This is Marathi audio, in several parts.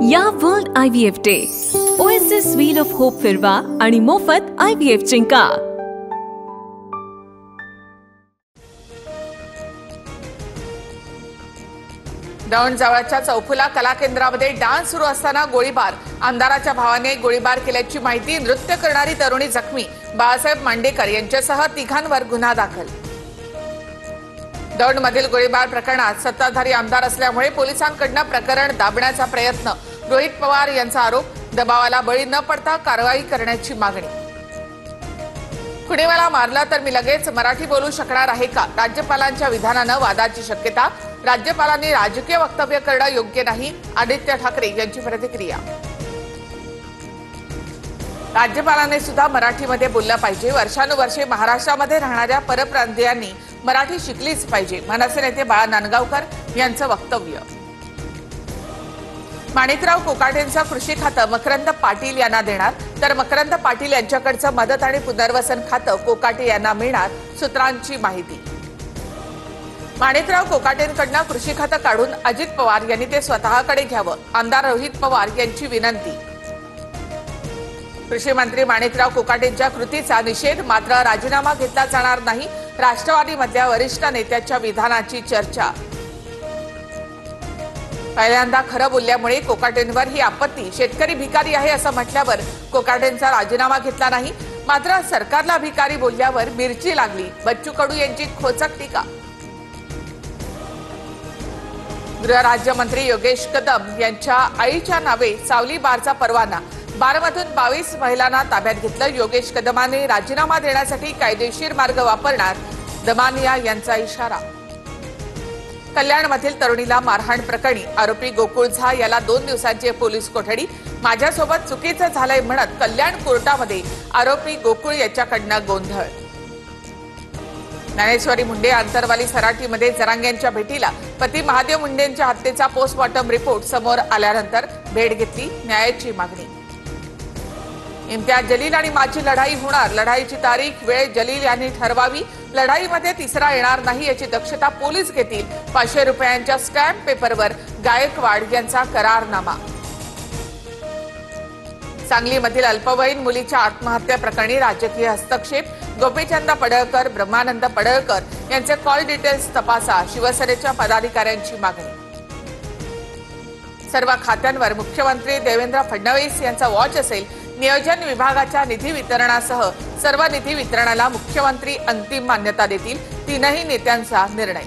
या world IVF day oasis wheel of hope फिरवा आणि मोफत IVF जिंका। दौंड जवळच्या चौफुला कला केंद्रामध्ये डान्स सुरू असताना गोळीबार। आमदाराच्या भावाने गोळीबार केल्याची माहिती। नृत्य करणारी तरुणी जखमी। बाळासाहेब मांडेकर यांच्यासह तिघांवर गुन्हा दाखल। दौंड मधील गोळीबार प्रकरणात सत्ताधारी आमदार असल्यामुळे पोलिसांकडून प्रकरण दाबण्याचा प्रयत्न। रोहित पवार यांचा आरोप। दबावाला बळी न पडता कारवाई करण्याची मागणी। कुणी मला मारलं तर मी लगेच मराठी बोलू शकणार आहे का? राज्यपालांच्या विधानानं वादाची शक्यता। राज्यपालांनी राजकीय वक्तव्य करणं योग्य नाही, आदित्य ठाकरे यांची प्रतिक्रिया। राज्यपालांनी सुद्धा मराठीमध्ये बोललं पाहिजे। वर्षानुवर्षे महाराष्ट्रामध्ये राहणाऱ्या परप्रांतीयांनी मराठी शिकलीच पाहिजे। मनसे नेते बाळा नांदगावकर यांचं वक्तव्य। माणिकराव कोकाटेंचं कृषी खातं मकरंद पाटील यांना देणार, तर मकरंद पाटील यांच्याकडचं मदत आणि पुनर्वसन खातं कोकाटे यांना मिळणार, सूत्रांची माहिती। माणिकराव कोकाटेंकडून कृषी खातं काढून अजित पवार यांनी ते स्वतःकडे घ्यावं, आमदार रोहित पवार यांची विनंती। कृषी मंत्री माणिकराव कोकाटेंच्या कृतीचा निषेध, मात्र राजीनामा घेतला जाणार नाही। राष्ट्रवादीमधल्या वरिष्ठ नेत्याच्या विधानाची चर्चा। पहिल्यांदा खरं बोलल्यामुळे कोकाटेंवर ही आपत्ती। शेतकरी भिकारी आहे असं म्हटल्यावर कोकाटेंचा राजीनामा घेतला नाही, मात्र सरकारला भिकारी बोलल्यावर मिरची लागली। बच्चू कडू यांची खोचक टीका। गृहराज्यमंत्री योगेश कदम यांच्या आईच्या नावे सावली बारचा परवाना। बारमधून 22 महिलांना ताब्यात घेतलं। योगेश कदमांनी राजीनामा देण्यासाठी कायदेशीर मार्ग वापरणार, दमानिया यांचा इशारा। कल्याणमधील तरुणीला मारहाण प्रकरणी आरोपी गोकुळ झा याला 2 दिवसांची पोलीस कोठडी। माझ्यासोबत चुकीचं झालंय म्हणत कल्याण कोर्टामध्ये आरोपी गोकुळ याच्याकडनं गोंधळ। ज्ञानेश्वरी मुंडे आंतरवाली सराटीमध्ये जरांगेंच्या भेटीला। पती महादेव मुंडेंच्या हत्येचा पोस्टमॉर्टम रिपोर्ट समोर आल्यानंतर भेट घेतली, न्यायाची मागणी। इम्तियाज जलील आणि माझी लढाई होणार, लढाईची तारीख वेळ जलील यांनी ठरवावी। लढाईमध्ये तिसरा येणार नाही याची दक्षता पोलीस घेतील। 500 रुपयांच्या स्टॅम्प पेपरवर गायकवाड यांचा करारनामा। सांगलीमधील अल्पवयीन मुलीच्या आत्महत्या प्रकरणी राजकीय हस्तक्षेप। गोपीचंद पडळकर, ब्रह्मानंद पडळकर यांचे कॉल डिटेल्स तपासा, शिवसेनेच्या पदाधिकाऱ्यांची मागणी। सर्व खात्यांवर मुख्यमंत्री देवेंद्र फडणवीस यांचा वॉच असेल। नियोजन विभागाच्या निधी वितरणासह सर्व निधी वितरणाला मुख्यमंत्री अंतिम मान्यता देतील, 3ही नेत्यांचा निर्णय।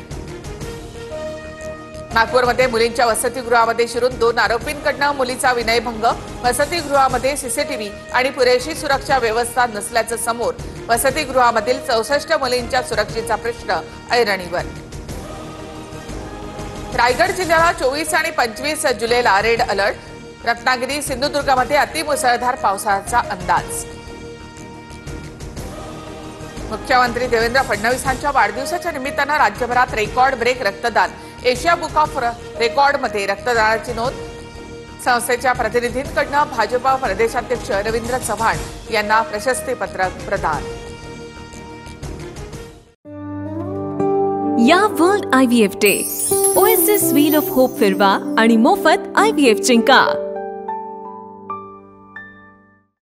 नागपूरमध्ये मुलींच्या वसतिगृहामध्ये शिरून 2 आरोपींकडून मुलीचा विनयभंग। वसतिगृहामध्ये सीसीटीव्ही आणि पुरेशी सुरक्षा व्यवस्था नसल्याचं समोर। वसतिगृहामधील 64 मुलींच्या सुरक्षेचा प्रश्न ऐरणीवर। रायगड जिल्ह्याला 24 आणि 25 जुलैला रेड अलर्ट। रत्नागिरी सिंधुदुर्गमध्ये अतिमुसळधार पावसाचा अंदाज। मुख्यमंत्री देवेंद्र फडणवीसांच्या वाढदिवसाच्या निमित्तानं राज्यभरात रेकॉर्ड ब्रेक रक्तदान। एशिया बुक ऑफ रेकॉर्डमध्ये रक्तदानाची नोंद। संस्थेच्या प्रतिनिधींकडून भाजपा प्रदेशाध्यक्ष रवींद्र चव्हाण यांना प्रशस्तीपत्रक प्रदान। या world IVF day oasis wheel of hope फिरवा आणि मोफत IVF जिंका।